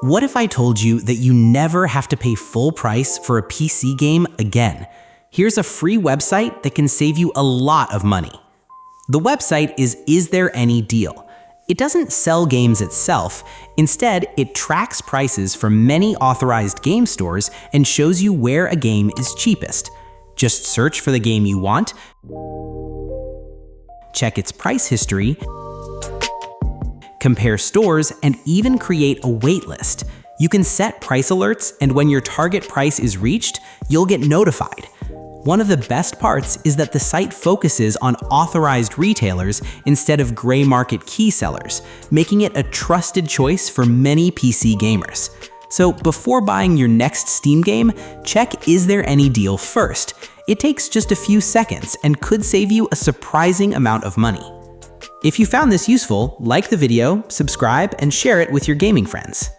What if I told you that you never have to pay full price for a PC game again? Here's a free website that can save you a lot of money. The website is There Any Deal? It doesn't sell games itself. Instead, it tracks prices from many authorized game stores and shows you where a game is cheapest. Just search for the game you want, check its price history, compare stores, and even create a wait list. You can set price alerts, and when your target price is reached, you'll get notified. One of the best parts is that the site focuses on authorized retailers instead of gray market key sellers, making it a trusted choice for many PC gamers. So before buying your next Steam game, check Is There Any Deal first. It takes just a few seconds and could save you a surprising amount of money. If you found this useful, like the video, subscribe, and share it with your gaming friends.